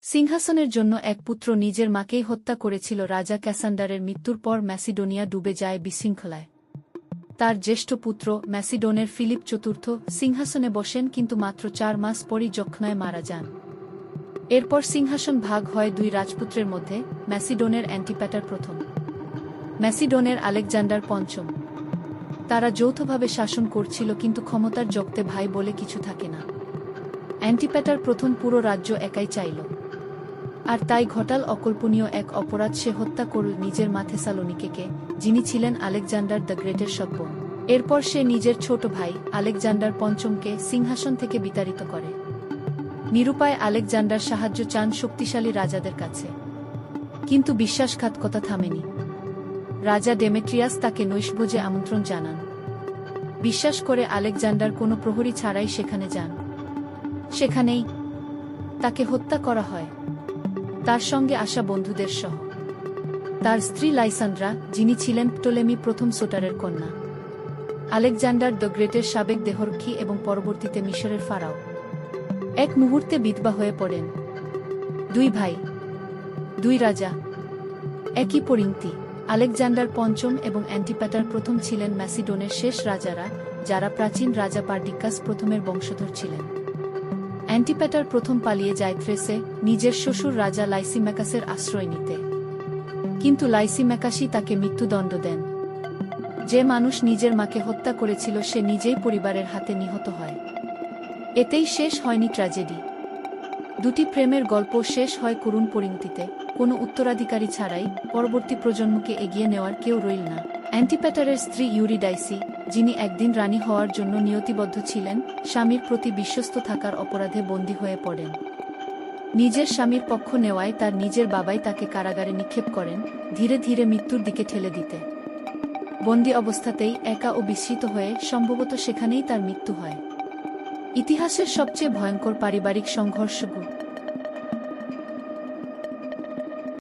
সিংহাসনের জন্য এক পুত্র নিজের মাকেই হত্যা করেছিল। রাজা ক্যাসান্ডারের মৃত্যুর পর ম্যাসিডোনিয়া ডুবে যায় বিশৃঙ্খলায়। তার জ্যেষ্ঠ পুত্র ম্যাসিডোনের ফিলিপ চতুর্থ সিংহাসনে বসেন, কিন্তু মাত্র ৪ মাস পরই যক্ষ্মায় মারা যান। এরপর সিংহাসন ভাগ হয় দুই রাজপুত্রের মধ্যে, ম্যাসিডোনের অ্যান্টিপ্যাটার প্রথম, ম্যাসিডোনের আলেকজান্ডার পঞ্চম। তারা যৌথভাবে শাসন করছিল, কিন্তু ক্ষমতার জগতে ভাই বলে কিছু থাকে না। অ্যান্টিপ্যাটার প্রথম পুরো রাজ্য একাই চাইল, আর তাই ঘটাল অকল্পনীয় এক অপরাধ। সে হত্যা করল নিজের মা থেসালোনিকেকে, যিনি ছিলেন আলেকজান্ডার দ্য গ্রেটের সৎ বোন। এরপর সে নিজের ছোট ভাই আলেকজান্ডার পঞ্চমকে সিংহাসন থেকে বিতাড়িত করে। নিরুপায় আলেকজান্ডার সাহায্য চান শক্তিশালী রাজাদের কাছে, কিন্তু বিশ্বাসঘাতকতা থামেনি। রাজা ডেমেট্রিয়াস তাকে নৈশভোজে আমন্ত্রণ জানান। বিশ্বাস করে আলেকজান্ডার কোনো প্রহরী ছাড়াই সেখানে যান। সেখানেই তাকে হত্যা করা হয়, তার সঙ্গে আসা বন্ধুদের সহ। তার স্ত্রী লাইসান্দ্রা, যিনি ছিলেন প্টোলেমি প্রথম সোটারের কন্যা, আলেকজান্ডার দ্য গ্রেটের সাবেক দেহরক্ষী এবং পরবর্তীতে মিশরের ফারাও, এক মুহূর্তে বিধবা হয়ে পড়েন। দুই ভাই, দুই রাজা, একই পরিণতি। আলেকজান্ডার পঞ্চম এবং অ্যান্টিপ্যাটার প্রথম ছিলেন ম্যাসিডোনের শেষ রাজারা, যারা প্রাচীন রাজা পার্ডিক্কাস প্রথমের বংশধর ছিলেন। অ্যান্টিপ্যাটার প্রথম পালিয়ে যায় থ্রেসে, নিজের শ্বশুর রাজা লাইসিম্যাকাসের আশ্রয় নিতে, কিন্তু লাইসিম্যাকাসই তাকে মৃত্যুদণ্ড দেন। যে মানুষ নিজের মাকে হত্যা করেছিল সে নিজেই পরিবারের হাতে নিহত হয়। এতেই শেষ হয়নি ট্র্যাজেডি। দুটি প্রেমের গল্প শেষ হয় করুণ পরিণতিতে। কোনো উত্তরাধিকারী ছাড়াই পরবর্তী প্রজন্মকে এগিয়ে নেওয়ার কেউ রইল না। অ্যান্টিপ্যাটারের স্ত্রী ইউরিডাইসি, যিনি একদিন রানী হওয়ার জন্য নিয়তিবদ্ধ ছিলেন, স্বামীর প্রতি বিশ্বস্ত থাকার অপরাধে বন্দী হয়ে পড়েন। নিজের স্বামীর পক্ষ নেওয়ায় তার নিজের বাবাই তাকে কারাগারে নিক্ষেপ করেন, ধীরে ধীরে মৃত্যুর দিকে ঠেলে দিতে। বন্দী অবস্থাতেই একা ও বিস্মিত হয়ে সম্ভবত সেখানেই তার মৃত্যু হয়। ইতিহাসের সবচেয়ে ভয়ঙ্কর পারিবারিক সংঘর্ষগুলো।